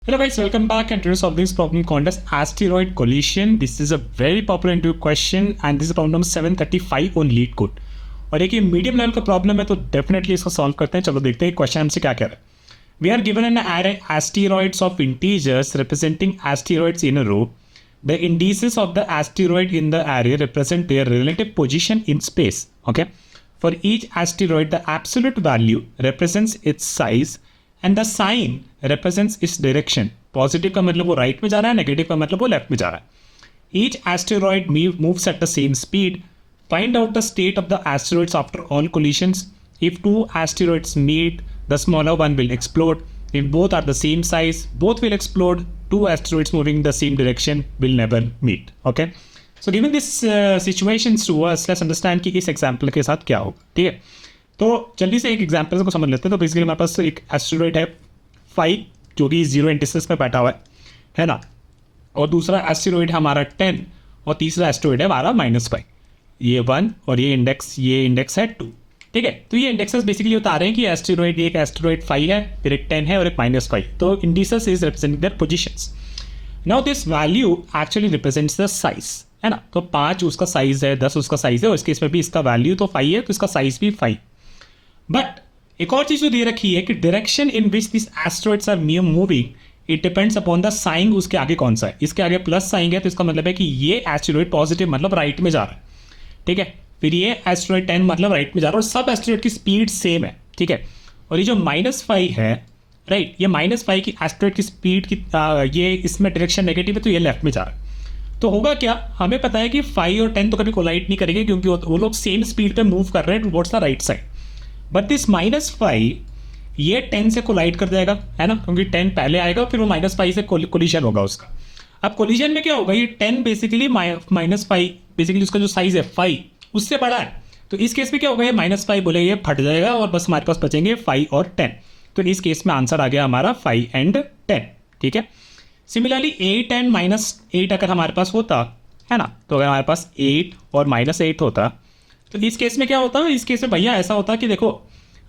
Hello guys, welcome back and to solve this problem called as asteroid collision. This is a very popular interview question and this is problem number 735 on leet code. और एक ये medium level का problem है तो definitely इसको solve करते हैं. चलो देखते हैं क्वेश्चन हमसे क्या कह रहा है. We are given an array asteroids of integers representing asteroids in a row. The indices of the asteroid in the array represent their relative position in space. Okay. For each asteroid, the absolute value represents its size and the sign represents its direction. Positive का मतलब वो right में जा रहा है, negative का मतलब वो लेफ्ट में जा रहा है. Each asteroid moves at the same speed. Find out the state of the asteroids after all collisions. If two asteroids meet, the smaller one will explode. If both are the same size, both will explode. Two asteroids moving the same direction will never meet. Okay, so given this situations to us, let's understand कि इस example के साथ क्या होगा. ठीक है, तो जल्दी से एक एग्जाम्पल को समझ लेते हैं. तो बेसिकली हमारे पास एक एस्टेरॉइड है 5 जो कि 0 इंडिसेस में बैठा हुआ है ना. और दूसरा एस्टेरॉइड है हमारा 10 और तीसरा एस्टेरॉइड है हमारा -5. ये 1 और ये इंडेक्स है 2. ठीक है, तो ये इंडेक्सेस बेसिकली बता रहे हैं कि एस्टेरॉइड एक एस्टेरॉइड 5 है, फिर एक 10 है और एक -5. तो indices is representing their positions. Now this value actually represents the size, है ना. तो 5 उसका साइज है, 10 उसका साइज है और इसके इसमें भी इसका वैल्यू तो 5 है तो इसका साइज भी 5. बट एक और चीज जो दे रखी है कि direction in which this asteroids are moving, it depends upon the sign. उसके आगे कौन सा है, इसके आगे प्लस साइन है तो इसका मतलब है कि ये एस्टेरॉइड पॉजिटिव मतलब राइट में जा रहा है. ठीक है, फिर ये एस्टेरॉइड 10 मतलब राइट में जा रहा है और सब एस्टेरॉइड की स्पीड सेम है. ठीक है, और ये जो -5 है, राइट, ये -5 की एस्टेरॉइड की स्पीड की ये इसमें डायरेक्शन नेगेटिव है तो ये लेफ्ट में जा रहा है. तो होगा क्या, हमें पता है कि 5 और 10 तो कभी कोलाइड नहीं करेंगे क्योंकि वो लोग सेम स्पीड पे मूव कर रहे हैं towards the right side. But this -5 ये 10 से कोलाइड कर जाएगा, है ना, क्योंकि 10 पहले आएगा फिर वो -5 से कोलिजन होगा उसका. अब कोलिजन में क्या होगा, ये 10 बेसिकली -5 बेसिकली उसका जो साइज है 5 उससे बड़ा है. तो इस केस में क्या होगा, ये -5 बोले ये फट जाएगा और बस हमारे पास बचेंगे 5 और 10. तो इस केस में आंसर आ गया हमारा 5 एंड 10. ठीक है, सिमिलरली 8 एंड -8 अगर हमारे पास होता, है ना, तो अगर हमारे पास 8 और -8 होता तो इस केस में क्या होता है, इस केस में भैया ऐसा होता कि देखो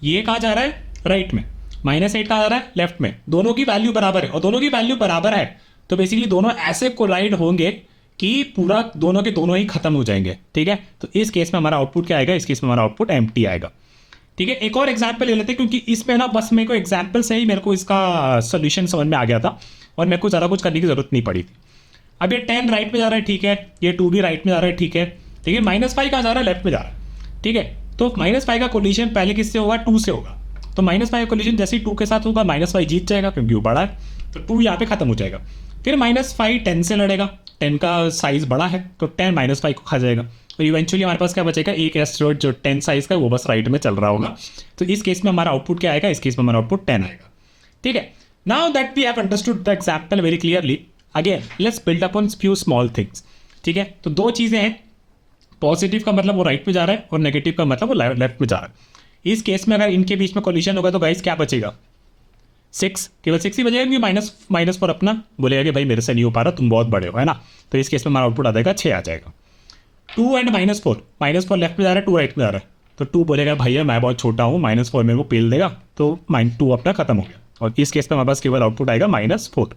ये कहाँ जा रहा है, राइट में, -8 कहाँ जा रहा है, लेफ्ट में. दोनों की वैल्यू बराबर है और दोनों की वैल्यू बराबर है तो बेसिकली दोनों ऐसे कोलाइड होंगे कि पूरा दोनों के दोनों ही खत्म हो जाएंगे. ठीक है, तो इस केस में हमारा आउटपुट क्या आएगा, इस केस में हमारा आउटपुट एम्प्टी आएगा. ठीक है, एक और एग्जाम्पल ले लेते हैं क्योंकि इसमें ना बस मेरे को एग्जाम्पल से ही मेरे को इसका सोल्यूशन समझ में आ गया था और मेरे को ज़्यादा कुछ करने की जरूरत नहीं पड़ी थी. अब ये 10 राइट में जा रहा है, ठीक है, ये 2 भी राइट में जा रहा है, ठीक है. ठीक है, -5 कहाँ जा रहा है, लेफ्ट में जा रहा है. ठीक है, तो -5 का कोलिजन पहले किससे होगा, 2 से होगा. तो -5 का कोलिजन जैसे ही 2 के साथ होगा -5 जीत जाएगा क्योंकि वो बड़ा है तो 2 यहाँ पे खत्म हो जाएगा. फिर -5 10 से लड़ेगा, 10 का साइज बड़ा है तो 10 -5 को खा जाएगा. तो इवेंचुअली हमारे पास क्या बचेगा, एक एस्टेरॉइड जो 10 साइज का वो बस राइट में चल रहा होगा. तो इस केस में हमारा आउटपुट क्या आएगा, इस केस में हमारा आउटपुट 10 आएगा. ठीक है, now that we have understood the example very clearly, again let's build up on few small things. ठीक है, तो 2 चीज़ें हैं, पॉजिटिव का मतलब वो राइट में जा रहा है और नेगेटिव का मतलब वो लेफ्ट में जा रहा है. इस केस में अगर इनके बीच में कोलिजन होगा तो गाइस क्या बचेगा, 6, केवल 6 ही बचेगा क्योंकि -4 अपना बोलेगा कि भाई मेरे से नहीं हो पा रहा, तुम बहुत बड़े हो, है ना. तो इस केस में हमारा आउटपुट आ जाएगा 6 आ जाएगा. 2 एंड -4 लेफ्ट में जा रहा है, 2 राइट में जा रहा है. तो 2 बोलेगा भैया मैं बहुत छोटा हूँ, -4 मेरे को पेल देगा तो -2 अपना खत्म हो गया और इस केस में हमारे पास केवल आउटपुट आएगा -4.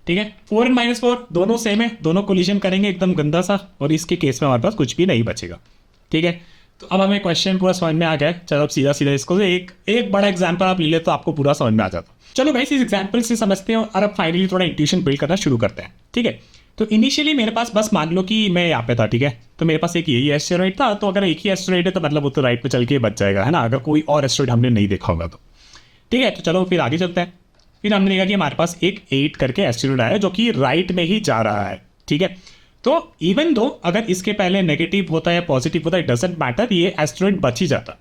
ठीक है, 4 एंड -4 दोनों सेम है, दोनों कोलिजन करेंगे एकदम गंदा सा और इसके केस में हमारे पास कुछ भी नहीं बचेगा. ठीक है, तो अब हमें क्वेश्चन पूरा समझ में आ गया है. चलो अब सीधा इसको एक बड़ा एग्जाम्पल आप ले ले तो आपको पूरा समझ में आ जाता. चलो भाई इस एग्जाम्पल से समझते हैं और अब फाइनली थोड़ा इंट्यूशन बिल्ड करना शुरू करते हैं. ठीक है, तो इनिशियली मेरे पास बस मान लो कि मैं यहाँ पे था, ठीक है, तो मेरे पास एक यही एस्टेरॉइड था. तो अगर एक ही एस्टेरॉइड है तो मतलब वो तो राइट में चल के बच जाएगा, है ना, अगर कोई और एस्टेरॉइड हमने नहीं देखा होगा तो. ठीक है, तो चलो फिर आगे चलते हैं. फिर हमने देखा कि हमारे पास एक 8 करके एस्टेरॉइड आया जो कि राइट में ही जा रहा है. ठीक है, तो इवन दो अगर इसके पहले नेगेटिव होता है या पॉजिटिव होता है, इट डजंट मैटर, ये एस्टेरॉइड बच ही जाता.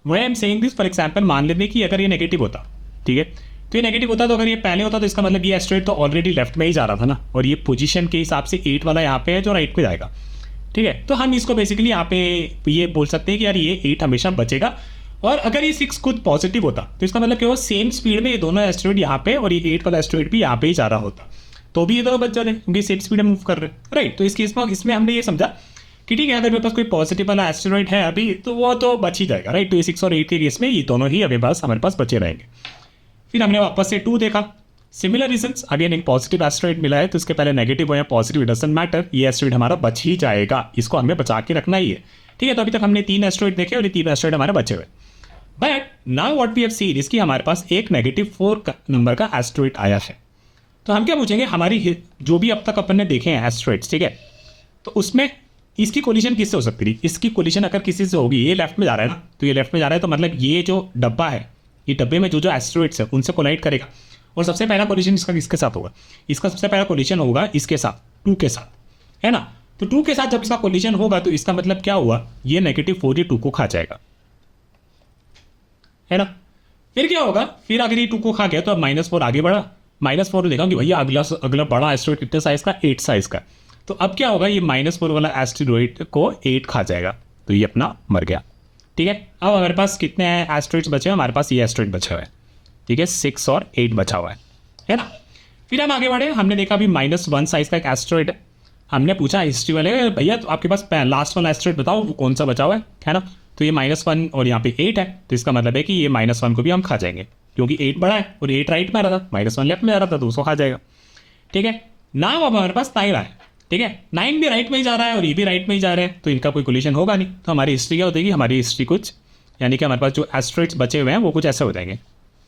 Why I am saying this, for example मान लेते कि अगर ये नेगेटिव होता, ठीक है, तो ये नेगेटिव होता तो अगर ये पहले होता तो इसका मतलब ये एस्टेरॉइड तो ऑलरेडी लेफ्ट में ही जा रहा था ना, और ये पोजीशन के हिसाब से 8 वाला यहाँ पे है जो राइट पे जाएगा. ठीक है, तो हम इसको बेसिकली यहाँ पे ये बोल सकते हैं कि यार ये 8 हमेशा बचेगा. और अगर ये 6 खुद पॉजिटिव होता तो इसका मतलब क्या हो, सेम स्पीड में ये दोनों एस्टेरॉइड यहाँ पे और ये 8 वाला एस्टेरॉइड भी यहाँ पे ही जा रहा होता तो भी ये दोनों बच जाते क्योंकि सेम स्पीड में मूव कर रहे हैं, राइट. तो इस केस में इसमें हमने ये समझा कि ठीक है अगर मेरे पास कोई पॉजिटिव वाला एस्टेरॉइड है अभी तो वो तो बच ही जाएगा, राइट. तो ये 6 और 8 के केस में ये दोनों ही हमारे पास बचे रहेंगे. फिर हमने वापस से 2 देखा, सिमिलर रीजंस, अगेन एक पॉजिटिव एस्टेरॉइड मिला है तो इसके पहले नेगेटिव हो या पॉजिटिव, डजंट मैटर, ये एस्टेरॉइड हमारा बच ही जाएगा, इसको हमें बचा के रखना ही है। ठीक है, तो अभी तक हमने 3 एस्टेरॉइड देखे और ये 3 एस्टेरॉइड हमारे बचे हुए। But now what we have seen, इसकी हमारे पास एक -4 नंबर का एस्टेरॉइड आया है। तो हम क्या पूछेंगे, हमारी जो भी अब तक अपन ने देखे हैं एस्टेरॉइड्स, ठीक है, तो उसमें इसकी कोलिजन किससे हो सकती थी? इसकी कोलिजन अगर किसी से होगी, ये लेफ्ट में जा रहा है ना, तो ये लेफ्ट में जा रहा है तो मतलब ये जो डब्बा है, ये डब्बे में जो एस्टेरॉइड्स है उनसे कोलाइड करेगा। और सबसे पहला कोलिजन इसका किसके साथ होगा? इसका सबसे पहला कोलिजन होगा इसके साथ, 2 के साथ, है ना। तो 2 के साथ जब इसका कोलिजन होगा तो इसका मतलब क्या हुआ, ये -4 ये 2 को खा जाएगा, है ना। फिर क्या होगा, फिर अगर ये 2 को खा गया तो अब -4 आगे बढ़ा, -4 देखा कि भैया अगला बड़ा एस्टेरॉइड कितने साइज का, 8 साइज का। तो अब क्या होगा, ये -4 वाला एस्टेरॉइड को 8 खा जाएगा, तो ये अपना मर गया। ठीक है, अब हमारे पास कितने एस्टेरॉइड्स बचे हैं? हमारे पास ये एस्टेरॉइड बचा हुआ है, ठीक है, 6 और 8 बचा हुआ है ना। फिर हम आगे बढ़े, हमने देखा अभी -1 साइज का एक एस्टेरॉइड है। हमने पूछा हिस्ट्री वाले, भैया तो आपके पास लास्ट वाला एस्टेरॉइड बताओ वो कौन सा बचा हुआ है ना। तो ये -1 और यहाँ पे 8 है, तो इसका मतलब है कि ये -1 को भी हम खा जाएंगे, क्योंकि 8 बड़ा है और 8 राइट में आ रहा था, -1 लेफ्ट में आ रहा था, तो उसको खा जाएगा। ठीक है, नाउ अब हमारे पास 9 है, ठीक है, 9 भी राइट में ही जा रहा है और ये भी राइट में ही जा रहे हैं, तो इनका कोई कोलिजन होगा नहीं। तो हमारी हिस्ट्री क्या होगी, हमारी हिस्ट्री कुछ, यानी कि हमारे पास जो एस्टेरॉइड्स बचे हुए हैं वो कुछ ऐसे हो जाएंगे,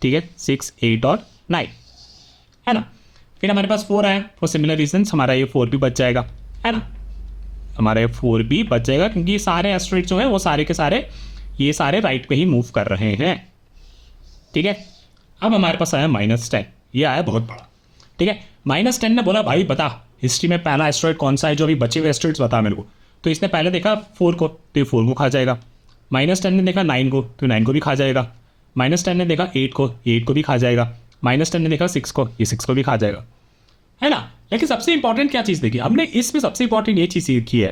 ठीक है, 6, 8 और 9, है ना। फिर हमारे पास 4 आया, फॉर सिमिलर रीजन हमारा ये 4 भी बच जाएगा, है ना, हमारा ये 4 भी बच जाएगा, क्योंकि सारे एस्टेरॉइड्स जो हैं वो सारे के सारे ये सारे राइट पे ही मूव कर रहे हैं। ठीक है, अब हमारे पास आया -10, ये आया बहुत बड़ा। ठीक है, -10 ने बोला भाई बता हिस्ट्री में पहला एस्टेरॉइड कौन सा है, जो अभी बचे हुए एस्टेरॉइड्स बता मेरे को। तो इसने पहले देखा 4 को, तो ये 4 को खा जाएगा। -10 ने देखा 9 को, तो 9 को भी खा जाएगा। -10 ने देखा 8 को, 8 को भी खा जाएगा। -10 ने देखा 6 को, ये 6 को भी खा जाएगा, है ना। लेकिन सबसे इंपॉर्टेंट क्या चीज़ देखी हमने इसमें, सबसे इंपॉर्टेंट ये चीज़ सीखी है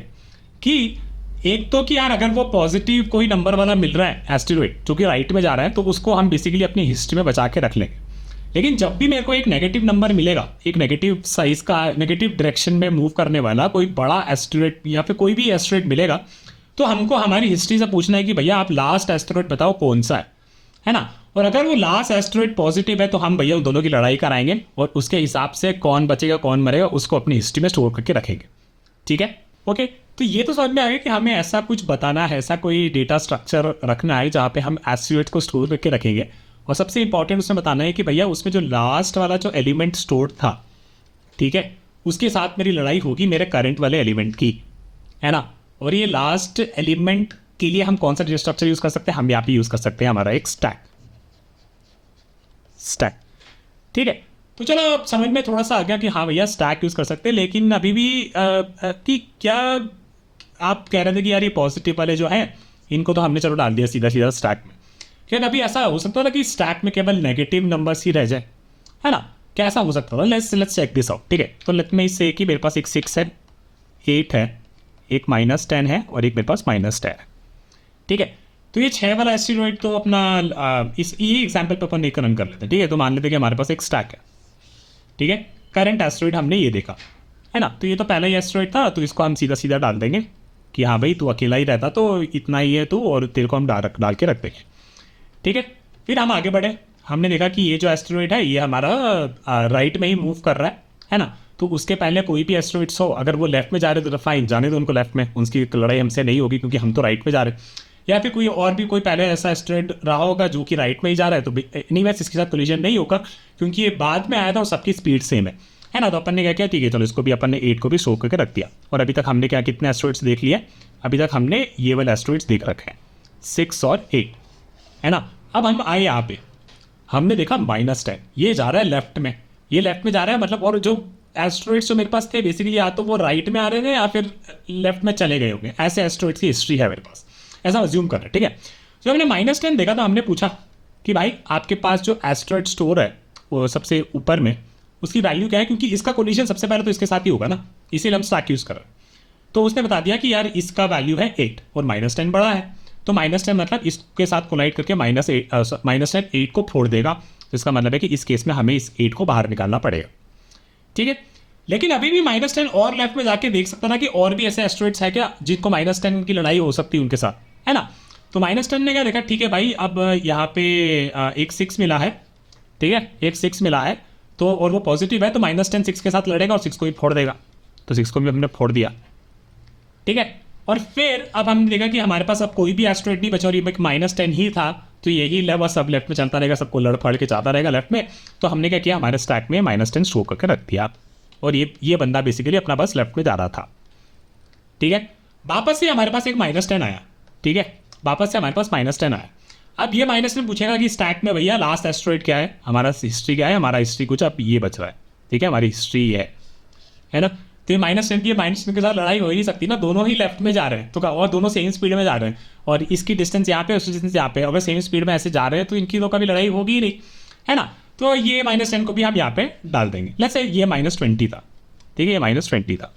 कि एक तो कि यार अगर वो पॉजिटिव कोई नंबर वाला मिल रहा है एस्टेरॉइड जो कि राइट में जा रहा है, तो उसको हम बेसिकली अपनी हिस्ट्री में बचा के रख लेंगे। लेकिन जब भी मेरे को एक नेगेटिव नंबर मिलेगा, एक नेगेटिव साइज का, नेगेटिव डायरेक्शन में मूव करने वाला कोई बड़ा एस्टेरॉइड या फिर कोई भी एस्टेरॉइड मिलेगा, तो हमको हमारी हिस्ट्री से पूछना है कि भैया आप लास्ट एस्टेरॉइड बताओ कौन सा है ना। और अगर वो लास्ट एस्टेरॉइड पॉजिटिव है तो हम भैया उन दोनों की लड़ाई कराएंगे और उसके हिसाब से कौन बचेगा कौन मरेगा उसको अपनी हिस्ट्री में स्टोर करके रखेंगे। ठीक है, ओके। तो ये तो समझ में आ गया कि हमें ऐसा कुछ बताना है, ऐसा कोई डेटा स्ट्रक्चर रखना है जहाँ पे हम एस्टेरॉइड्स को स्टोर करके रखेंगे। और सबसे इंपॉर्टेंट उसमें बताना है कि भैया उसमें जो लास्ट वाला जो एलिमेंट स्टोर्ड था, ठीक है, उसके साथ मेरी लड़ाई होगी मेरे करंट वाले एलिमेंट की, है ना। और ये लास्ट एलिमेंट के लिए हम कौन सा डेटा स्ट्रक्चर यूज़ कर सकते हैं, हम यहाँ पे यूज़ कर सकते हैं हमारा एक स्टैक। ठीक है, तो चलो अब समझ में थोड़ा सा आ गया कि हाँ भैया स्टैक यूज़ कर सकते हैं। लेकिन अभी भी कि क्या आप कह रहे थे कि यार ये पॉजिटिव वाले जो हैं इनको तो हमने चलो डाल दिया सीधा सीधा स्टैक में, क्या कभी ऐसा हो सकता था कि स्टैक में केवल नेगेटिव नंबर्स ही रह जाए, है ना। क्या ऐसा हो सकता था? Let's check this out. ठीक है, तो लेट में इससे कि मेरे पास एक 6 है, 8 है, एक -10 है और एक मेरे पास -10 है। ठीक है, तो ये 6 वाला एस्टेरॉइड तो अपना ये एग्जाम्पल पर अपन एक रन कर लेते हैं। ठीक है, तो मान लेते हैं कि हमारे पास एक स्टैक है। ठीक है, करंट एस्टेरॉइड हमने ये देखा, है ना। तो ये तो पहला ही एस्टेरॉइड था, तो इसको हम सीधा सीधा डाल देंगे कि हाँ भाई तू अकेला ही रहता तो इतना ही है तू, और तेरे को हम डाल के रख देंगे। ठीक है, फिर हम आगे बढ़े, हमने देखा कि ये जो एस्टेरॉइड है ये हमारा राइट में ही मूव कर रहा है ना। तो उसके पहले कोई भी एस्टेरॉइड्स हो, अगर वो लेफ्ट में जा रहे तो फाइन, जाने दो उनको लेफ्ट में, उनकी लड़ाई हमसे नहीं होगी क्योंकि हम तो राइट में जा रहे हैं। या फिर कोई और भी कोई पहले ऐसा एस्टेरॉइड रहा होगा जो कि राइट में ही जा रहा है, तो एनीवेज इसके साथ कोलिजन नहीं होगा क्योंकि ये बाद में आया था और सबकी स्पीड सेम है ना। तो अपन ने क्या किया, ठीक है चलो इसको भी अपन ने 8 को भी शो करके रख दिया। और अभी तक हमने क्या कितने एस्टेरॉइड्स देख लिए, अभी तक हमने ये वाले एस्टेरॉइड्स देख रखे हैं 6 और 8, है ना। अब हम आए यहाँ पे, हमने देखा -10, ये जा रहा है लेफ्ट में, ये लेफ्ट में जा रहा है मतलब, और जो एस्टेरॉइड्स जो मेरे पास थे बेसिकली या तो वो राइट में आ रहे थे या फिर लेफ्ट में चले गए होंगे, ऐसे एस्टेरॉइड्स की हिस्ट्री है मेरे पास, ऐसा अज्यूम कर रहे हैं। ठीक है, तो हमने -10 देखा था, हमने पूछा कि भाई आपके पास जो एस्टेरॉइड स्टोर है वो सबसे ऊपर में, उसकी वैल्यू क्या है, क्योंकि इसका कोलिजन सबसे पहले तो इसके साथ ही होगा ना, इसीलिए हम स्टैक यूज़ कर रहे हैं। तो उसने बता दिया कि यार इसका वैल्यू है 8 और -10 बड़ा है, तो -10 मतलब इसके साथ कोलाइड करके -10 8 को फोड़ देगा। तो इसका मतलब है कि इस केस में हमें इस 8 को बाहर निकालना पड़ेगा। ठीक है, लेकिन अभी भी -10 और लेफ्ट में जाके देख सकता था कि और भी ऐसे एस्टेरॉइड्स है क्या जिनको -10 की लड़ाई हो सकती है उनके साथ, है ना। तो -10 ने क्या देखा, ठीक है भाई अब यहाँ पे एक 6 मिला है, ठीक है, एक 6 मिला है, तो और वो पॉजिटिव है तो -10 6 के साथ लड़ेगा और 6 को भी फोड़ देगा, तो 6 को भी हमने फोड़ दिया, ठीक है। और फिर अब हमने देखा कि हमारे पास अब कोई भी एस्ट्रॉइड नहीं बचा और ये -10 ही था, तो यही लेवल सब लेफ्ट में चलता रहेगा, सबको लड़ फाड़ के जाता रहेगा लेफ्ट में। तो हमने क्या किया, हमारे स्टैक में -10 शो करके रख दिया और ये बंदा बेसिकली अपना बस लेफ्ट में जा रहा था, ठीक है। वापस से हमारे पास एक -10 आया, ठीक है, वापस से हमारे पास -10 आया। अब ये -10 पूछेगा कि स्टैक में भैया लास्ट एस्ट्रॉइड क्या है, हमारा हिस्ट्री क्या है, हमारा हिस्ट्री कुछ अब ये बच रहा है, ठीक है, हमारी हिस्ट्री है ना। तो ये -10 की -10 के साथ लड़ाई हो ही नहीं सकती ना, दोनों ही लेफ्ट में जा रहे हैं तो और दोनों सेम स्पीड में जा रहे हैं और इसकी डिस्टेंस यहाँ पे उसकी डिस्टेंस यहाँ पे, अगर सेम स्पीड में ऐसे जा रहे हैं तो इनकी तो कभी लड़ाई होगी ही नहीं, है ना। तो ये -10 को भी हम यहाँ पे डाल देंगे। लेट्स से ये -20 था, ठीक है, ये -20 था,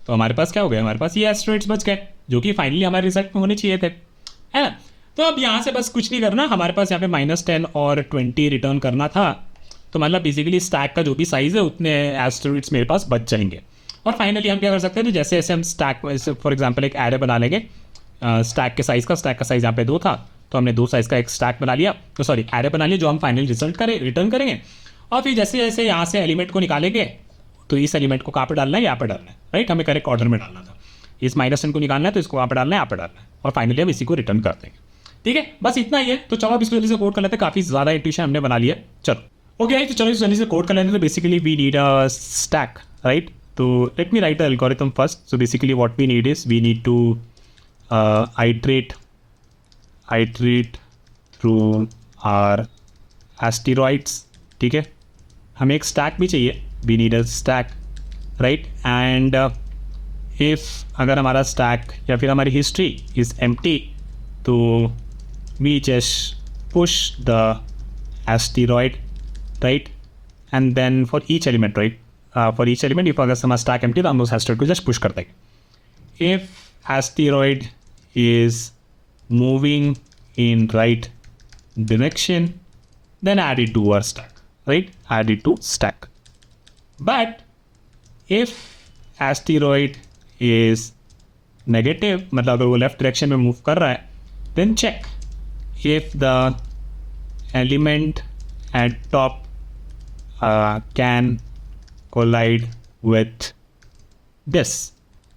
तो हमारे पास क्या हो गया, हमारे पास ये एस्ट्रॉइड्स बच गए जो कि फाइनली हमारे रिजल्ट में होने चाहिए थे, है ना। तो अब यहाँ से बस कुछ नहीं करना, हमारे पास यहाँ पे -10 और 20 रिटर्न करना था, तो मतलब बेसिकली स्टैक का जो भी साइज़ है उतने एस्ट्रॉइड्स मेरे पास बच जाएंगे। और फाइनली हम क्या कर सकते हैं, तो जैसे जैसे हम स्टैक फॉर एग्जांपल एक एरे बना लेंगे स्टैक का साइज़ यहाँ पे 2 था, तो हमने 2 साइज़ का एक स्टैक बना लिया, तो सॉरी एरे बना लिया जो हम फाइनल रिटर्न करेंगे। और फिर जैसे जैसे यहाँ से एलिमेंट को निकालेंगे, तो इस एलिमेंट को कहाँ पर डालना है, यहाँ पर डालना है, राइट, हमें करेक्ट ऑर्डर में डालना था। इस -10 को निकालना है तो इसको यहाँ पर डालना है, यहाँ पर डालना है, और फाइनली हम इसी को रिटर्न कर देंगे, ठीक है। बस इतना ही है। तो चलो अब इसको जल्दी से कोड कर लेते हैं, काफ़ी ज़्यादा इंट्यूशन हमने बना लिया। चलो ओके, तो चलो इस जल्दी से कोड कर लेते हैं। तो basically we need a stack, right. तो let me write the algorithm first. So basically what we need is we need to iterate through our asteroids, ठीक है। हमें एक स्टैक भी चाहिए, we need a stack, right. And if अगर हमारा स्टैक या फिर हमारी हिस्ट्री इज एम्प्टी, तो we just push the asteroid, right, and then for each element, right, for each element if अगर हमारा stack empty तो हम उस asteroid को just push कर देंगे। if asteroid is moving in right direction then add it to our stack, right, add it to stack। but if asteroid is negative, मतलब अगर वो लेफ्ट डायरेक्शन में मूव कर रहा है, then check if the element at top can collide with this,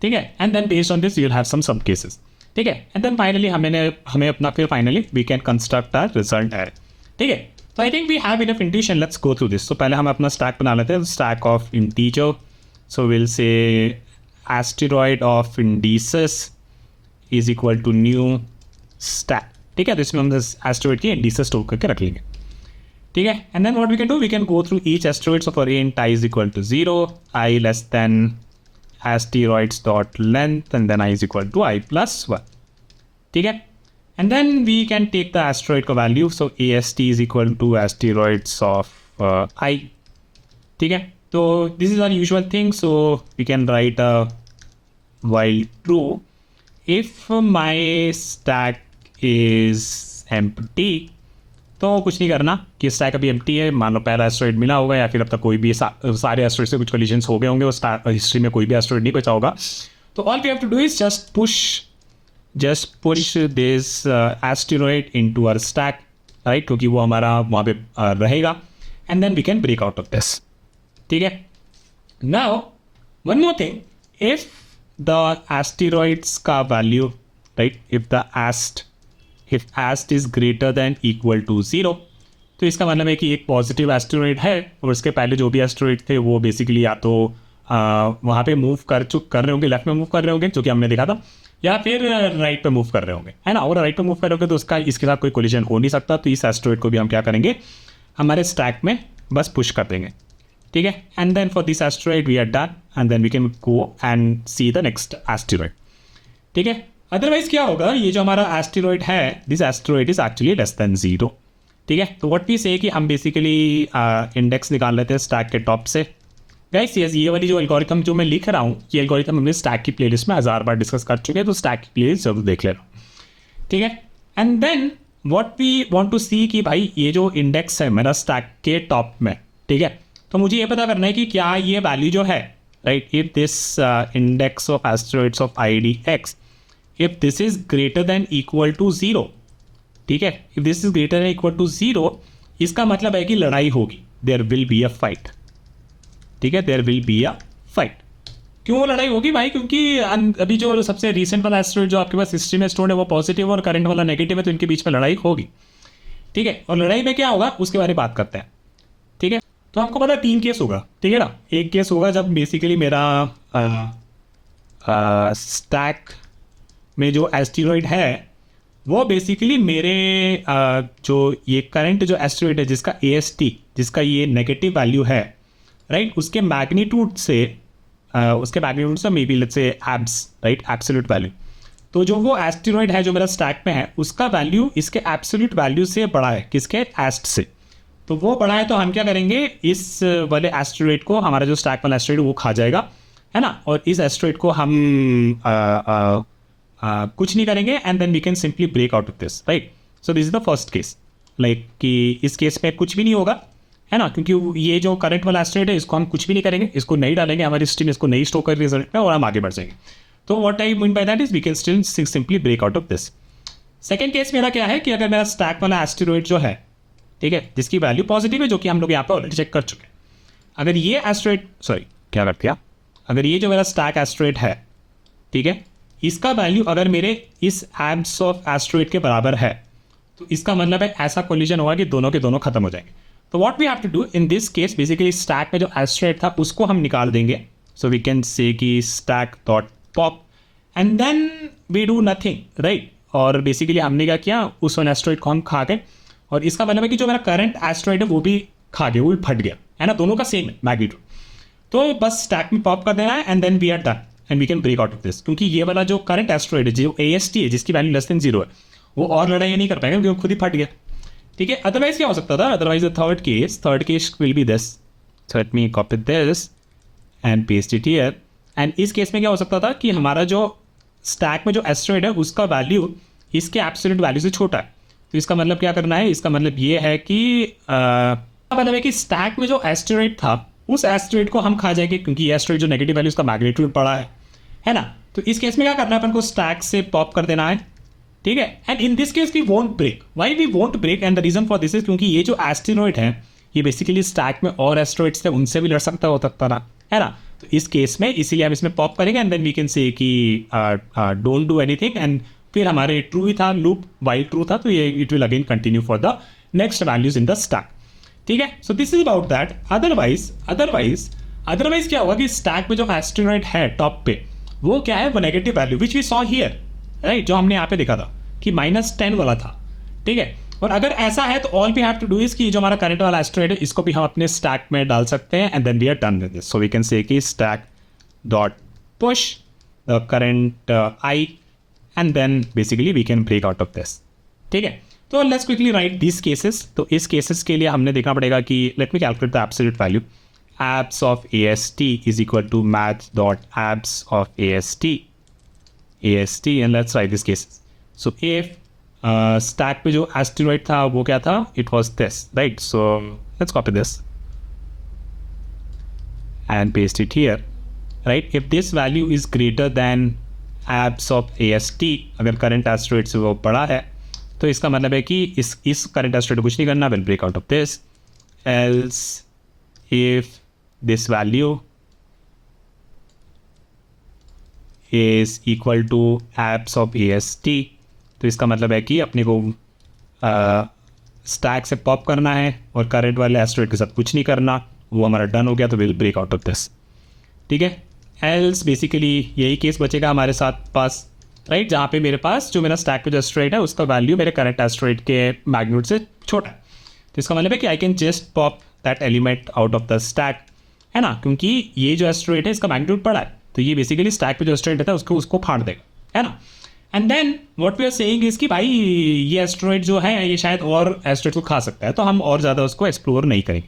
ठीक है। and then based on this you'll have some cases, ठीक है। and then finally हमें अपना फिर finally we can construct our result array, ठीक है। तो I think we have enough intuition, let's go through this। तो पहले हम अपना stack बना लेते हैं, stack of integer, so we'll say asteroid of indices is equal to new stack, ठीक है। तो इसमें हम एस्ट्रॉइड की इंडिसेस स्टोर करके रख लेंगे, ठीक है। And then what we can do, we can go through each asteroids of int i is equal to 0, i less than asteroids dot length and then i is equal to i plus 1, ठीक है। And then we can take the asteroid का value, so ast is equal to asteroids of i, ठीक है। तो this is our usual thing, so we can write while true if my stack is empty, तो कुछ नहीं करना कि stack अभी एम्प्टी है, मान लो पहला एस्ट्रॉइड मिला होगा या फिर अब तक कोई भी सारे एस्ट्रॉइड से कुछ कोलिजन्स हो गए होंगे, उस हिस्ट्री में कोई भी एस्ट्रॉइड नहीं बचा होगा। तो all we have to do is just push this asteroid into our stack, right, क्योंकि वो हमारा वहाँ पे रहेगा, and then we can break out of this, ठीक है। Now one more thing, if the asteroids का value, right, if ast is greater than equal to 0, तो इसका मतलब है कि एक पॉजिटिव एस्टेरॉइड है और उसके पहले जो भी एस्टेरॉइड थे वो बेसिकली या तो वहाँ पे मूव कर रहे होंगे, लेफ्ट में मूव कर रहे होंगे जो कि हमने देखा था, या फिर राइट पे मूव कर रहे होंगे, है ना। और राइट पे मूव कर रहे होंगे तो उसका इसके साथ कोई कोलिजन हो नहीं सकता, तो इस एस्टेरॉइड को भी हम क्या करेंगे, हमारे स्टैक में बस पुश कर देंगे, ठीक है। And then for this asteroid we are done and then we can go and see the next asteroid, ठीक है। अदरवाइज क्या होगा, ये जो हमारा एस्टेरॉइड है, this asteroid is actually less than 0, ठीक है। तो व्हाट वी से कि हम बेसिकली इंडेक्स निकाल लेते हैं स्टैक के टॉप से। गाइस ये वाली जो एल्गोरिथम जो मैं लिख रहा हूँ, ये एल्गोरिथम हमने स्टैक की प्लेलिस्ट में 1000 बार डिस्कस कर चुके हैं, तो स्टैक की प्लेलिस्ट जरूर देख लेना, ठीक है। And then what we want to see कि भाई ये जो इंडेक्स है मेरा स्टैक के टॉप में, ठीक है, तो मुझे ये पता करना है कि क्या ये वैल्यू जो है, right, if this index of asteroids of IDX, if this is greater than equal to 0, ठीक है, if this is greater than equal to 0, इसका मतलब है कि लड़ाई होगी, there will be a fight, ठीक है, there will be a fight. क्यों लड़ाई होगी भाई? क्योंकि अभी जो सबसे रिसेंट वाला एस्टेरॉइड जो आपके पास हिस्ट्री में स्टोर्ड है वो पॉजिटिव और करंट वाला नेगेटिव है, तो इनके बीच में लड़ाई होगी। ठीक है, और लड़ाई में क्या होगा उसके बारे में बात करते हैं। ठीक है, तो आपको पता है 3 केस होगा। ठीक है ना, एक केस होगा जब बेसिकली मेरा स्टैक में जो एस्टेरॉइड है वो बेसिकली मेरे जो ये करंट जो एस्टेरॉइड है जिसका AST, जिसका ये नेगेटिव वैल्यू है, राइट, उसके मैग्नीट्यूड से may be let's say abs, right, absolute value. तो जो वो एस्टेरॉइड है जो मेरा स्टैक में है उसका वैल्यू इसके एब्सोल्यूट वैल्यू से बड़ा है, किसके? एस्ट से। तो वो बड़ा है तो हम क्या करेंगे, इस वाले एस्टेरॉइड को, हमारा जो स्टैक वाला एस्टेरॉइड वो खा जाएगा, है ना, और इस एस्टेरॉइड को हम कुछ नहीं करेंगे and then we can simply break out of this, right. So this is the first case, like कि इस केस में कुछ भी नहीं होगा, है ना, क्योंकि ये जो करंट वाला एस्टेरॉइड है इसको हम कुछ भी नहीं करेंगे, इसको नहीं डालेंगे हमारी स्ट्रीम, इसको नहीं स्टोर करेंगे रिजल्ट में और हम आगे बढ़ जाएंगे। तो what I mean by that is we can still simply break out of this. Second case मेरा क्या है कि अगर मेरा स्टैक वाला एस्टेरॉइड जो है, ठीक है, जिसकी वैल्यू पॉजिटिव है, जो कि हम लोग यहाँ पे ऑलरेडी चेक कर चुके हैं, अगर ये एस्टेरॉइड, सॉरी क्या कर दिया, अगर ये जो मेरा स्टैक एस्टेरॉइड है, ठीक है, इसका वैल्यू अगर मेरे इस एब्स ऑफ एस्टेरॉइड के बराबर है, तो इसका मतलब है ऐसा कोलिजन होगा कि दोनों के दोनों खत्म हो जाएंगे। तो what we have to do in this case, basically stack में जो एस्टेरॉइड था उसको हम निकाल देंगे। सो वी कैन से कि stack dot pop and then we do nothing, right. और बेसिकली हमने क्या किया, उस वन एस्टेरॉइड को हम खा गए, और इसका मतलब है कि जो मेरा करंट एस्टेरॉइड है वो भी खा गया, वो भी फट गया, है ना, दोनों का सेम है मैग्नीट्यूड। तो बस स्टैक में पॉप कर देना है and then we are done and we can break out of this. क्योंकि ये वाला जो करंट एस्टेरॉइड है, जो AST है, जिसकी वैल्यू लेस देन 0 है, वो और लड़ाई नहीं कर पाएगा क्योंकि खुद ही फट गया। ठीक है, अदरवाइज क्या हो सकता था, otherwise the third case will be this. So let me copy this and paste it here. And इस केस में क्या हो सकता था कि हमारा जो स्टैक में जो एस्टेरॉइड है उसका वैल्यू इसके एब्सोल्यूट वैल्यू से छोटा है। तो इसका मतलब क्या करना है, इसका मतलब ये है कि स्टैक में जो एस्टेरॉइड था उस एस्टेरॉइड को हम खा जाएंगे, क्योंकि ये एस्टेरॉइड जो नेगेटिव वैल्यू उसका मैग्नीट्यूड बड़ा है ना। तो इस केस में क्या करना है, अपन को स्टैक से पॉप कर देना है। ठीक है, and in this case we won't break. Why we won't break, and the reason for this is क्योंकि ये जो एस्टेरॉइड है ये बेसिकली स्टैक में और एस्टेरॉइड्स थे उनसे भी लड़ सकता था ना, है ना। तो इस केस में इसीलिए हम इसमें पॉप करेंगे and then we can say कि डोंट डू एनीथिंग, एंड फिर हमारे ट्रू ही था लूप, वाइल ट्रू था, तो ये it will again continue for the next values in the stack. ठीक है, सो this is about that. Otherwise क्या होगा कि स्टैक में जो एस्टेरॉइड है टॉप पे वो क्या है, वो negative value which we saw here, right, जो हमने यहाँ पे देखा था कि -10 वाला था। ठीक है, और अगर ऐसा है तो all we have to do is कि जो हमारा करंट वाला एस्टेरॉइड है इसको भी हम अपने स्टैक में डाल सकते हैं and then we are done with this. So we can say कि stack dot push the current I and then basically we can break out of this. ठीक है, तो let's quickly write this cases. तो इस cases के लिए हमने देखना पड़ेगा कि let me calculate the absolute value. Abs of AST is equal to math dot abs of AST and let's write this cases. So if stack पे जो एस्टेरॉइड था वो क्या था, it was this, right. So let's copy this and paste it here, right. If this value is greater than abs of AST, अगर current asteroid से वो बड़ा है तो इसका मतलब है कि इस करंट एस्टेरॉइड को कुछ नहीं करना, will break out of this. Else if this value is equal to abs of AST, तो इसका मतलब है कि अपने को स्टैक से पॉप करना है और करंट वाले एस्टेरॉइड के साथ कुछ नहीं करना, वो हमारा डन हो गया, तो will break out of this. ठीक है, एल्स बेसिकली यही केस बचेगा हमारे साथ पास, राइट, जहाँ पे मेरे पास जो मेरा स्टैक पे जो एस्टेरॉइड है उसका वैल्यू मेरे करंट एस्टेरॉइड के मैग्नीट्यूड से छोटा है। तो इसका मतलब है कि I can just pop that element out of the stack, है ना, क्योंकि ये जो एस्टेरॉइड है इसका मैग्नीट्यूड बड़ा है, तो ये बेसिकली स्टैक पे जो एस्टेरॉइड रहता है उसको फाड़ देगा, है ना। And then what we are saying is कि भाई ये एस्टेरॉइड जो है ये शायद और एस्टेरॉइड को खा सकता है, तो हम और ज़्यादा उसको एक्सप्लोर नहीं करेंगे।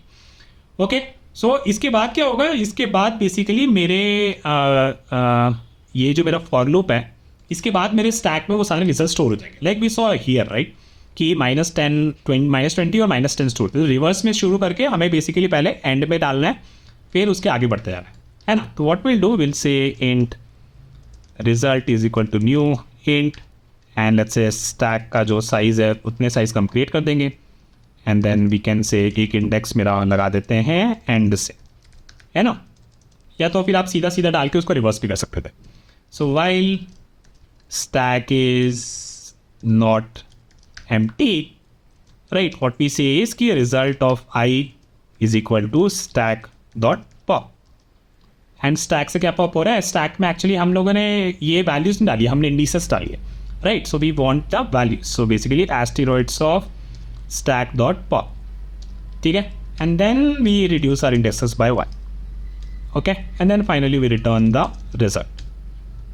ओके, सो इसके बाद क्या होगा, इसके बाद बेसिकली मेरे ये जो मेरा फॉर लूप है इसके बाद मेरे स्टैक में वो सारे रिजल्ट स्टोर हो जाएंगे, like we saw here, right, कि -10, -20 और -10 स्टोर। तो रिवर्स में शुरू करके हमें बेसिकली पहले एंड में डालना है, फिर उसके आगे बढ़ते जाना है ना। तो what will do, will say int result is equal to new int and let's say stack का जो साइज़ है उतने साइज़ का हम क्रिएट कर देंगे एंड देन वी कैन से एक इंडेक्स मेरा लगा देते हैं एंड से, है ना, या तो फिर आप सीधा सीधा डाल के उसको रिवर्स भी कर सकते थे. So while stack is not empty, right, what we say is कि result of I is equal to stack dot pop. And stack से क्या पॉप हो रहा है, स्टैक में एक्चुअली हम लोगों ने ये वैल्यूज नहीं डाली, हमने इंडिसेस डाली है, right. So we want the values, so basically asteroids of stack dot pop, ठीक है. And then we reduce our indexes by 1, okay, and then finally we return the result.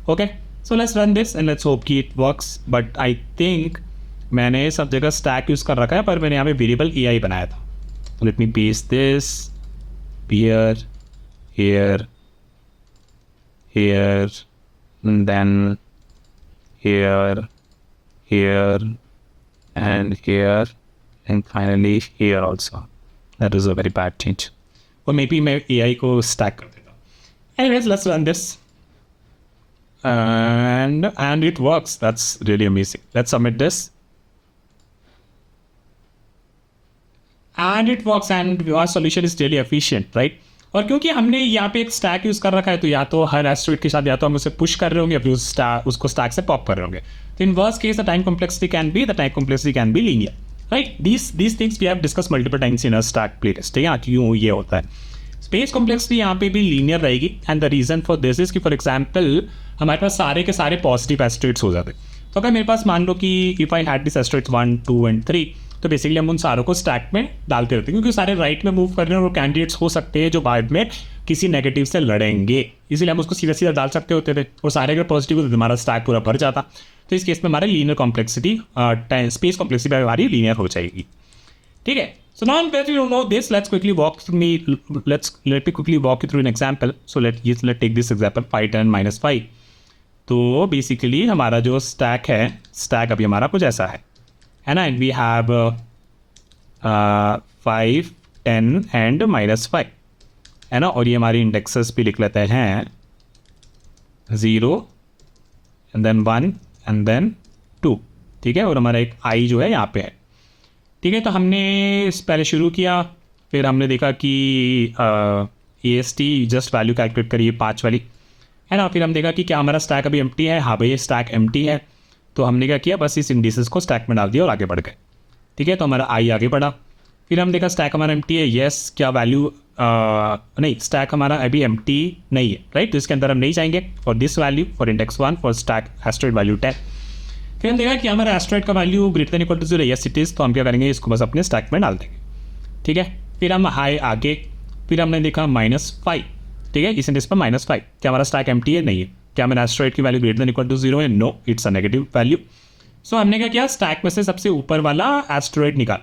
Okay, so let's run this and let's hope कि it works. But I think मैंने सब जगह stack use कर रखा है, पर मैंने यहाँ पे वेरिएबल AI बनाया था. Let me paste this here, here, here, and then here, here, and here, and finally here also. That is a very bad change. Or maybe मैं AI को stack कर देता. Anyways, let's run this. And it works. That's really amazing. Let's submit this. And it works, and our solution is really efficient, right? और क्योंकि हमने यहाँ पे एक स्टैक यूज़ कर रखा है, तो या तो हर एस्टेरॉइड के साथ या तो हम उसे पुश कर रहे होंगे या फिर उसको स्टैक से पॉप कर रहे होंगे. तो in worst case the time complexity can be linear, right. These things we have discuss multiple times in a stack playlist. ठीक है, क्यों ये होता है. स्पेस कॉम्प्लेक्सिटी यहाँ पे भी लीनियर रहेगी, and the reason for this is कि फॉर एग्जाम्पल हमारे पास सारे के सारे पॉजिटिव एस्टेरॉइड्स हो जाते. तो अगर मेरे पास मान लो कि if I had this asteroids 1, 2 and 3, तो बेसिकली हम उन सारों को स्टैक में डालते रहते हैं, क्योंकि सारे राइट में मूव कर रहे हैं और कैंडिडेट्स हो सकते हैं जो बाद में किसी नेगेटिव से लड़ेंगे, इसीलिए हम उसको सीधा सीधा डाल सकते होते थे. और सारे अगर पॉजिटिव होते तो हमारा स्टैक पूरा भर जाता. तो इस केस में हमारा लीनियर कॉम्प्लेक्सिटी, स्पेस कॉम्प्लेक्सिटी हमारी लीनियर हो जाएगी. ठीक है. So now that you know this, let me quickly walk you through an example. So let take this example 5, 10, -5. तो बेसिकली हमारा जो स्टैक है, स्टैक अभी हमारा कुछ ऐसा है ना. एंड वी हैव 5, 10 एंड -5, है ना. और ये हमारी इंडेक्सेस भी लिख लेते हैं 0 एंड देन 1 एंड देन 2, ठीक है. और हमारा एक आई जो है यहाँ पे है, ठीक है. तो हमने पहले शुरू किया, फिर हमने देखा कि AST जस्ट वैल्यू कैलकुलेट करिए 5 वाली, है ना. फिर हम देखा कि क्या हमारा स्टैक अभी एम्प्टी है. हाँ भाई, ये स्टैक एम्प्टी है. तो हमने क्या किया, बस इस इंडिसेस को स्टैक में डाल दिया और आगे बढ़ गए, ठीक है. तो हमारा आई आगे बढ़ा. फिर हम देखा स्टैक हमारा एम्प्टी है. येस, क्या वैल्यू नहीं, स्टैक हमारा अभी एम्प्टी नहीं है, राइट. तो इसके अंदर हम नहीं जाएंगे. For this value, for index 1, for stack asteroid value 10. फिर हम देखा कि हमारा एस्टेरॉइड का value greater than equal to 0. Yes it is. तो हम क्या करेंगे, इसको बस अपने स्टैक में डाल देंगे, ठीक है. फिर हम हाई आगे, फिर हमने देखा -5, ठीक है. इस इंडेक्स पर -5. क्या हमारा स्टैक एम्प्टी है? नहीं है. क्या हमारा एस्टेरॉइड की value greater than equal to 0 है? No, it's a negative value. So हमने क्या किया, स्टैक में से सबसे ऊपर वाला एस्टेरॉइड निकाल.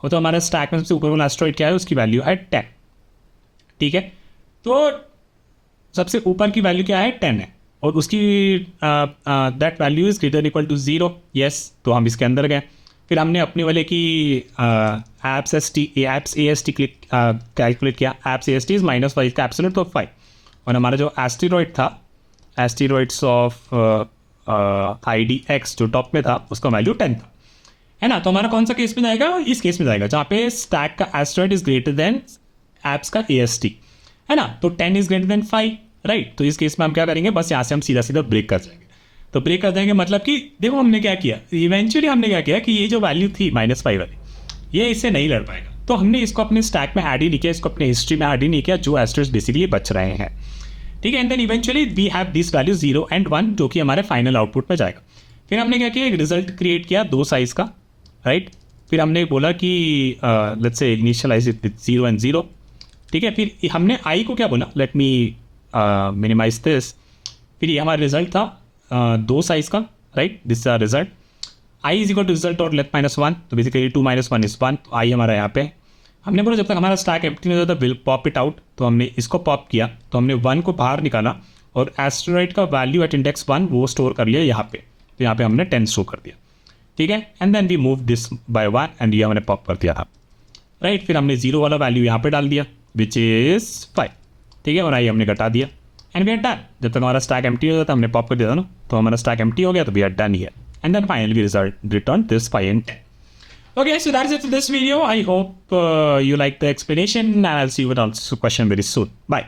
हो तो हमारे स्टैक में सबसे ऊपर वाला एस्टेरॉइड क्या है, उसकी वैल्यू है 10, ठीक है. तो सबसे ऊपर की वैल्यू क्या है, 10 है. और उसकी that value is greater equal to 0. Yes. तो हम इसके अंदर गए. फिर हमने अपने वाले की एप्स AST कैलकुलेट किया. एप्स AST इज -5 का एप्सिलूट तो 5. और हमारा जो एस्टेरॉइड था, एस्टेरॉइड्स ऑफ IDX जो टॉप में था, उसका वैल्यू 10 था, है ना. तो हमारा कौन सा केस में जाएगा, इस केस में जाएगा जहाँ पे स्टैक का asteroid is greater than apps का AST, है ना. तो 10 इज ग्रेटर देन 5, राइट. तो इस केस में हम क्या करेंगे, बस यहाँ से हम सीधा सीधा ब्रेक कर जाएंगे. तो ब्रेक कर देंगे मतलब कि देखो हमने क्या किया, इवेंचुअली हमने क्या किया कि ये जो वैल्यू थी -5 वाली, ये इससे नहीं लड़ पाएगा. तो हमने इसको अपने स्टैक में ऐड ही नहीं किया, इसको अपने हिस्ट्री में ऐड ही नहीं किया, जो एस्टेरॉइड्स बेसिकली बच रहे हैं, ठीक है. And then eventually we have this value 0 and 1, जो कि हमारे फाइनल आउटपुट में जाएगा. फिर हमने क्या किया, एक रिजल्ट क्रिएट किया 2 साइज का, राइट. फिर हमने बोला कि let's say initialise it with 0 and 0, ठीक है. फिर हमने आई को क्या बोला, लेट मी मिनिमाइज दिस. फिर ये हमारा रिजल्ट था 2 साइज का, right. This is result. I is equal to result और लेट -1. तो बेसिकली 2 - 1 इज 1. तो आई हमारा यहाँ पे. हमने बोला जब तक हमारा स्टैक एम्प्टी नहीं होता विल पॉप इट आउट. तो हमने इसको पॉप किया. तो हमने 1 को बाहर निकाला और एस्टेरॉइड का वैल्यू एट इंडेक्स 1 वो स्टोर कर लिया यहाँ पे. तो यहाँ पे हमने 10 स्टोर कर दिया, ठीक है. And then we move this by 1 and ये हमने पॉप कर दिया था, राइट. फिर हमने 0 वाला वैल्यू यहाँ पे डाल दिया विच इज़ 5, ठीक है. और आई हमने घटा दिया एंड वी आर डन. जब तक हमारा स्टैक एम्प्टी होता था हमने पॉप कर दिया था ना, तो हमारा स्टैक एम्प्टी हो गया, तो we are done here. And then finally we return this 5 and 10. Okay, so that's it for this video. I hope you like the explanation, and I'll see you with also question very soon. Bye.